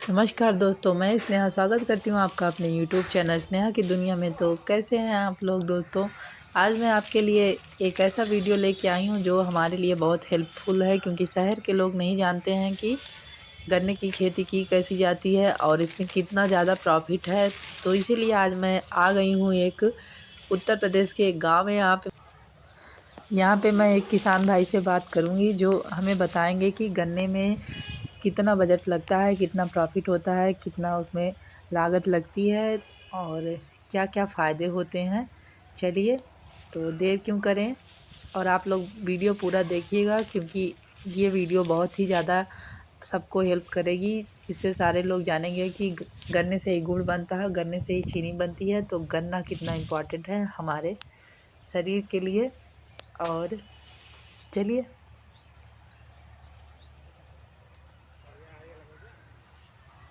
नमस्कार दोस्तों, मैं स्नेहा स्वागत करती हूँ आपका अपने YouTube चैनल स्नेहा की दुनिया में। तो कैसे हैं आप लोग दोस्तों। आज मैं आपके लिए एक ऐसा वीडियो लेके आई हूँ जो हमारे लिए बहुत हेल्पफुल है, क्योंकि शहर के लोग नहीं जानते हैं कि गन्ने की खेती की कैसी जाती है और इसमें कितना ज़्यादा प्रॉफिट है। तो इसीलिए आज मैं आ गई हूँ एक उत्तर प्रदेश के एक गाँव है। यहाँ पे मैं एक किसान भाई से बात करूँगी जो हमें बताएंगे कि गन्ने में कितना बजट लगता है, कितना प्रॉफिट होता है, कितना उसमें लागत लगती है और क्या क्या फ़ायदे होते हैं। चलिए, तो देर क्यों करें और आप लोग वीडियो पूरा देखिएगा, क्योंकि ये वीडियो बहुत ही ज़्यादा सबको हेल्प करेगी। इससे सारे लोग जानेंगे कि गन्ने से ही गुड़ बनता है, गन्ने से ही चीनी बनती है। तो गन्ना कितना इम्पोर्टेंट है हमारे शरीर के लिए। और चलिए,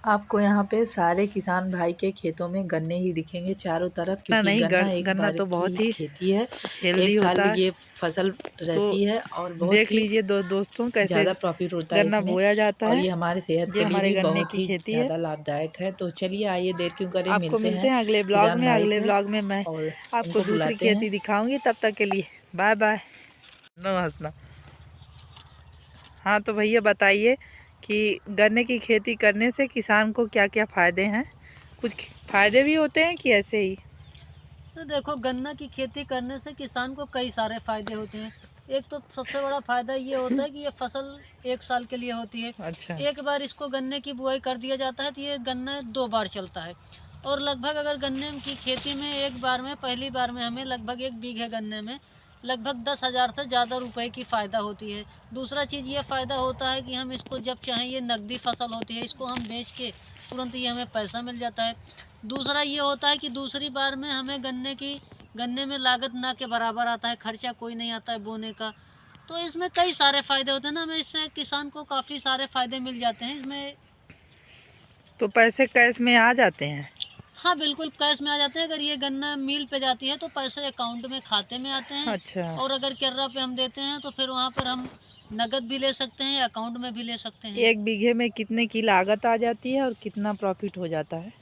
आपको यहाँ पे सारे किसान भाई के खेतों में गन्ने ही दिखेंगे चारों तरफ, ना क्योंकि नहीं गन्ना एक गन्ना बार तो की बहुत ही खेती है। हेल्दी एक साल होता है। ये फसल तो रहती है और देख बहुत ही लीजिए दोस्तों कैसे ज़्यादा प्रॉफिट होता है गन्ना इसमें। बोया जाता और है। ये हमारे सेहत ये के लिए हमारे भी गन्ने बहुत की ही खेती है। ज़्यादा लाभदायक है। तो चलिए, आइए देर क्यों करें, आपको मिलते मिलते हैं हैं अगले ब्लॉग किसान में। भाई अगले से ब्लॉग में मैं और आपको उनको दूसरी बुलाते हैं। खेती दिखाऊंगी। तब तक के लिए बाय बाय। नो हंसना। हाँ तो भैया बताइए कि गन्ने की खेती करने से किसान को क्या क्या फ़ायदे हैं। कुछ फ़ायदे भी होते हैं कि ऐसे ही। तो देखो, गन्ना की खेती करने से किसान को कई सारे फायदे होते हैं। एक तो सबसे बड़ा फायदा ये होता है कि ये फसल एक साल के लिए होती है। अच्छा। एक बार इसको गन्ने की बुआई कर दिया जाता है तो ये गन्ना 2 बार चलता है। और लगभग अगर गन्ने की खेती में एक बार में पहली बार में हमें लगभग 1 बीघे गन्ने में लगभग 10,000 से ज़्यादा रुपए की फ़ायदा होती है। दूसरा चीज़ ये फ़ायदा होता है कि हम इसको जब चाहें, ये नकदी फसल होती है, इसको हम बेच के तुरंत ही हमें पैसा मिल जाता है। दूसरा ये होता है कि दूसरी बार में हमें गन्ने में लागत ना के बराबर आता है, खर्चा कोई नहीं आता है बोने का। तो इसमें कई सारे फ़ायदे होते हैं ना, हमें इससे किसान को काफ़ी सारे फ़ायदे मिल जाते हैं इसमें। तो पैसे कैश में आ जाते हैं। हाँ बिल्कुल, कैश में आ जाते हैं। अगर ये गन्ना मिल पे जाती है तो पैसे अकाउंट में खाते में आते हैं। अच्छा। और अगर कर्रा पे हम देते हैं तो फिर वहाँ पर हम नगद भी ले सकते हैं, अकाउंट में भी ले सकते हैं। 1 बीघे में कितने की लागत आ जाती है और कितना प्रॉफिट हो जाता है।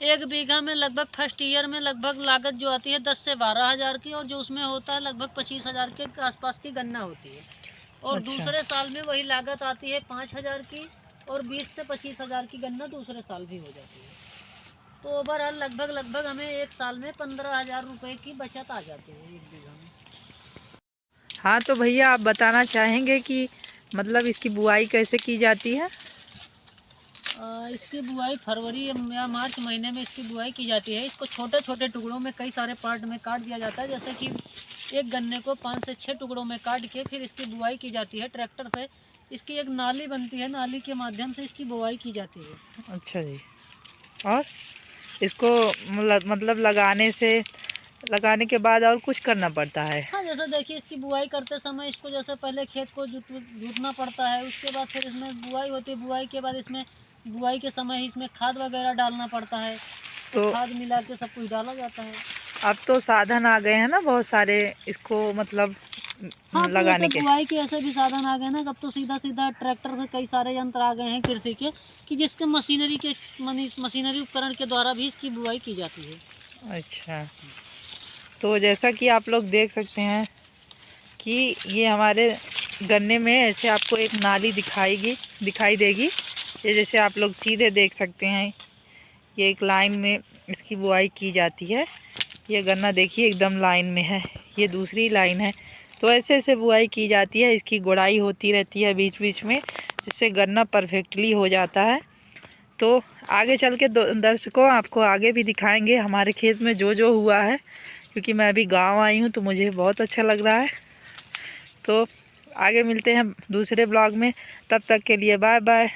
1 बीघा में लगभग फर्स्ट ईयर में लगभग लागत जो आती है 10 से 12 हज़ार की, और जो उसमें होता है लगभग 25,000 के आसपास की गन्ना होती है। और अच्छा। दूसरे साल में वही लागत आती है 5,000 की, और 20 से 25,000 की गन्ना दूसरे साल भी हो जाती है। तो ओवरऑल लगभग लगभग हमें एक साल में 15,000 रुपये की बचत आ जाती है 1 बीघा में। हाँ तो भैया आप बताना चाहेंगे कि मतलब इसकी बुआई कैसे की जाती है। इसकी बुआई फरवरी या मार्च महीने में इसकी बुआई की जाती है। इसको छोटे छोटे टुकड़ों में कई सारे पार्ट में काट दिया जाता है। जैसे कि एक गन्ने को 5 से 6 टुकड़ों में काट के फिर इसकी बुआई की जाती है ट्रैक्टर से। इसकी एक नाली बनती है, नाली के माध्यम से इसकी बुआई की जाती है। अच्छा जी। और इसको मतलब लगाने के बाद और कुछ करना पड़ता है। हाँ, जैसे देखिए, इसकी बुआई करते समय इसको जैसे पहले खेत को जोतना पड़ता है। उसके बाद फिर इसमें बुआई होती है। बुआई के बाद इसमें बुआई के समय ही इसमें खाद वगैरह डालना पड़ता है। तो तो खाद मिला के सब कुछ डाला जाता है। अब तो साधन आ गए हैं ना बहुत सारे इसको मतलब हाँ, तो जैसे लगाने के। बुआई के ऐसे भी साधन आ गए ना, अब तो सीधा सीधा ट्रैक्टर से कई सारे यंत्र आ गए हैं कृषि के, कि जिसके मशीनरी उपकरण के द्वारा भी इसकी बुआई की जाती है। अच्छा। तो जैसा कि आप लोग देख सकते हैं कि ये हमारे गन्ने में ऐसे आपको एक नाली दिखाई देगी। ये जैसे आप लोग सीधे देख सकते हैं, ये एक लाइन में इसकी बुआई की जाती है। ये गन्ना देखिए एकदम लाइन में है, ये दूसरी लाइन है। तो ऐसे ऐसे बुआई की जाती है। इसकी गुड़ाई होती रहती है बीच बीच में, जिससे गन्ना परफेक्टली हो जाता है। तो आगे चल के दर्शकों आपको आगे भी दिखाएंगे हमारे खेत में जो जो हुआ है, क्योंकि मैं अभी गांव आई हूँ तो मुझे बहुत अच्छा लग रहा है। तो आगे मिलते हैं दूसरे ब्लॉग में। तब तक के लिए बाय बाय।